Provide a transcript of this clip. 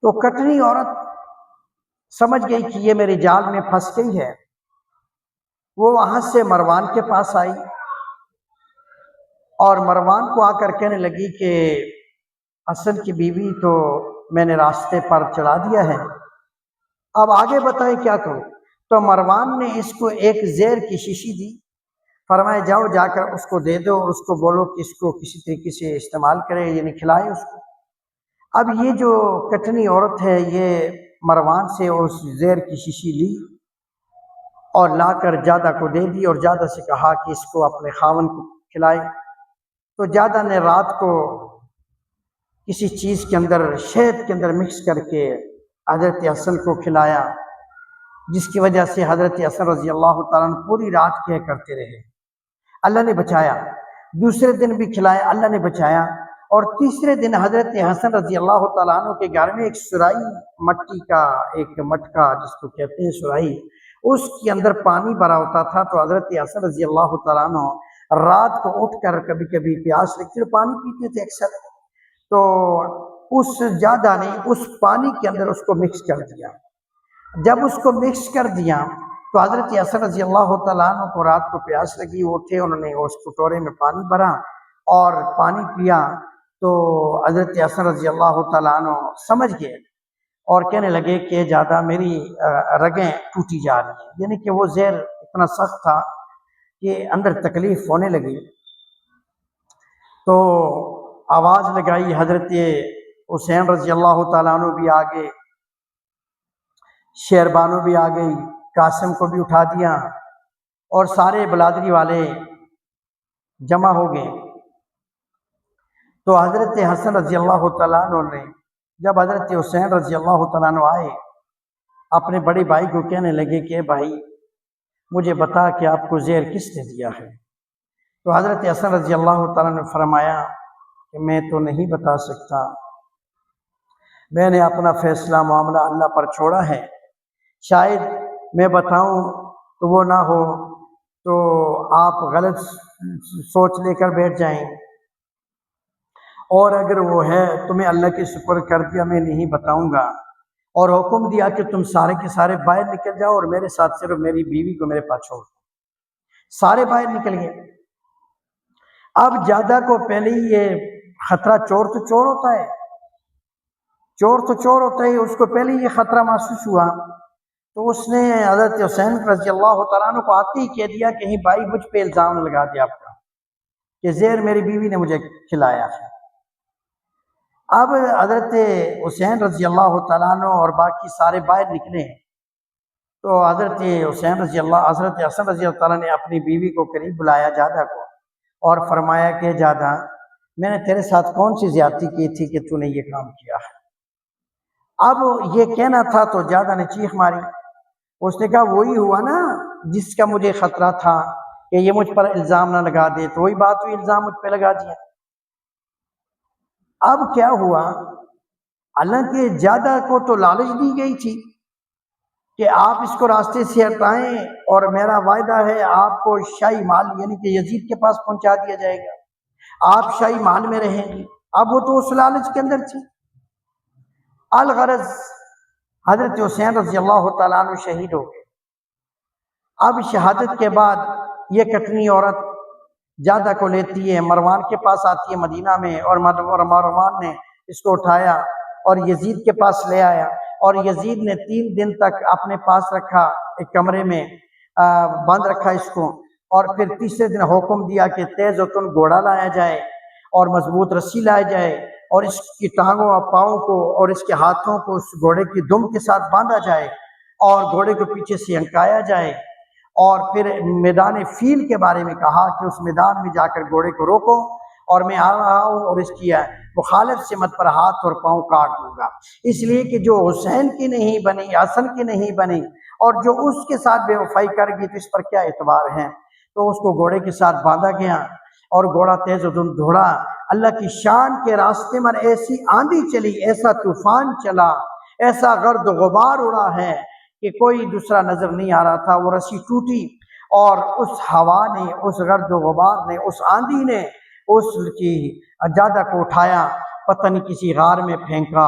تو کٹنی عورت سمجھ گئی کہ یہ میری جال میں پھنس گئی ہے، وہ وہاں سے مروان کے پاس آئی اور مروان کو آ کر کہنے لگی کہ حسن کی بیوی تو میں نے راستے پر چلا دیا ہے، اب آگے بتائیں کیا کروں؟ تو مروان نے اس کو ایک زہر کی شیشی دی، فرمایا جاؤ جا کر اس کو دے دو اور اس کو بولو کہ اس کو کسی طریقے سے استعمال کرے، یعنی کھلائے اس کو۔ اب یہ جو کٹنی عورت ہے یہ مروان سے اس زہر کی شیشی لی اور لا کر جادہ کو دے دی اور جادہ سے کہا کہ اس کو اپنے خاوند کو کھلائے۔ تو جادہ نے رات کو کسی چیز کے اندر، شہد کے اندر مکس کر کے حضرت حسن کو کھلایا، جس کی وجہ سے حضرت حسن رضی اللہ تعالیٰ عنہ پوری رات کیا کرتے رہے، اللہ نے بچایا۔ دوسرے دن بھی کھلایا، اللہ نے بچایا۔ اور تیسرے دن حضرت حسن رضی اللہ تعالیٰ عنہ کے گھر میں ایک سرائی، مٹی کا ایک مٹکا جس کو کہتے ہیں سرائی، اس کے اندر پانی بھرا ہوتا تھا۔ تو حضرت حسن رضی اللہ تعالیٰ عنہ رات کو اٹھ کر کبھی کبھی پیاس لگتی تو پانی پیتے تھے اکثر، تو اس جادہ نے اس پانی کے اندر اس کو مکس کر دیا۔ جب اس کو مکس کر دیا تو حضرت حسن رضی اللہ تعالیٰ عنہ کو رات کو پیاس لگی، وہ اٹھے، انہوں نے اس کٹورے میں پانی بھرا اور پانی پیا۔ تو حضرت حسن رضی اللہ تعالیٰ عنہ سمجھ گئے اور کہنے لگے کہ جادہ میری رگیں ٹوٹی جا رہی ہیں، یعنی کہ وہ زہر اتنا سخت تھا کہ اندر تکلیف ہونے لگی۔ تو آواز لگائی، حضرت حسین رضی اللہ تعالیٰ عنہ بھی آگے، شہربانو بھی آ گئی، قاسم کو بھی اٹھا دیا اور سارے بلادری والے جمع ہو گئے۔ تو حضرت حسن رضی اللہ تعالیٰ عنہ نے جب حضرت حسین رضی اللہ تعالیٰ عنہ آئے، اپنے بڑے بھائی کو کہنے لگے کہ بھائی مجھے بتا کہ آپ کو زہر کس نے دیا ہے؟ تو حضرت حسن رضی اللہ تعالیٰ نے فرمایا کہ میں تو نہیں بتا سکتا، میں نے اپنا فیصلہ معاملہ اللہ پر چھوڑا ہے، شاید میں بتاؤں تو وہ نہ ہو تو آپ غلط سوچ لے کر بیٹھ جائیں، اور اگر وہ ہے تو میں اللہ کے سپرد کر دیا، میں نہیں بتاؤں گا۔ اور حکم دیا کہ تم سارے کے سارے باہر نکل جاؤ اور میرے ساتھ صرف میری بیوی کو میرے پاس چھوڑ دو۔ سارے باہر نکل گئے۔ اب جادہ کو پہلے ہی یہ خطرہ، چور تو چور ہوتا ہے، چور تو چور ہوتا ہے، اس کو پہلے یہ خطرہ محسوس ہوا، تو اس نے حضرت حسین رضی اللہ تعالیٰ عنہ کو آتے ہی کہہ دیا کہ بھائی مجھ پہ الزام نہ لگا دیا آپ کا کہ زہر میری بیوی نے مجھے کھلایا ہے۔ اب حضرت حسین رضی اللہ تعالیٰ عنہ اور باقی سارے باہر نکلے، تو حضرت حسین رضی اللہ، حضرت حسن رضی اللہ تعالیٰ نے اپنی بیوی کو قریب بلایا جادہ کو اور فرمایا کہ جادہ میں نے تیرے ساتھ کون سی زیادتی کی تھی کہ تو نے یہ کام کیا ہے؟ اب یہ کہنا تھا تو جادہ نے چیخ ماری، اس نے کہا وہی ہوا نا جس کا مجھے خطرہ تھا کہ یہ مجھ پر الزام نہ لگا دے، تو وہی بات ہوئی، الزام مجھ پہ لگا دیا۔ اب کیا ہوا، حالانکہ جادہ کو تو لالچ دی گئی تھی کہ آپ اس کو راستے سے ہٹائیں اور میرا وعدہ ہے آپ کو شاہی محل یعنی کہ یزید کے پاس پہنچا دیا جائے گا، آپ شاہی محل میں رہیں گی۔ اب وہ تو اس لالچ کے اندر تھی۔ الغرض حضرت حسین رضی اللہ تعالیٰ عنہ شہید ہو گئے۔ اب شہادت کے بعد یہ کٹنی عورت جادہ کو لیتی ہے، مروان کے پاس آتی ہے مدینہ میں، اور مروان نے اس کو اٹھایا اور یزید کے پاس لے آیا، اور یزید نے 3 دن تک اپنے پاس رکھا، ایک کمرے میں بند رکھا اس کو، اور پھر تیسرے دن حکم دیا کہ تیز و تن گھوڑا لایا جائے اور مضبوط رسی لایا جائے اور اس کی ٹانگوں اور پاؤں کو اور اس کے ہاتھوں کو اس گھوڑے کی دم کے ساتھ باندھا جائے اور گھوڑے کو پیچھے سے ہنکایا جائے، اور پھر میدان فیل کے بارے میں کہا کہ اس میدان میں جا کر گھوڑے کو روکو اور میں آ رہا ہوں اور اس کی مخالف سمت پر ہاتھ اور پاؤں کاٹ دوں گا، اس لیے کہ جو حسین کی نہیں بنی، حسن کی نہیں بنی، اور جو اس کے ساتھ بے وفائی کر گئی تو اس پر کیا اعتبار ہے۔ تو اس کو گھوڑے کے ساتھ باندھا گیا اور گھوڑا تیز و تند دوڑا۔ اللہ کی شان کے راستے میں ایسی آندھی چلی، ایسا طوفان چلا، ایسا گرد و غبار اڑا ہے کہ کوئی دوسرا نظر نہیں آ رہا تھا۔ وہ رسی ٹوٹی اور اس ہوا نے، اس گرد و غبار نے، اس آندھی نے اس کی جادہ کو اٹھایا، پتہ نہیں کسی غار میں پھینکا،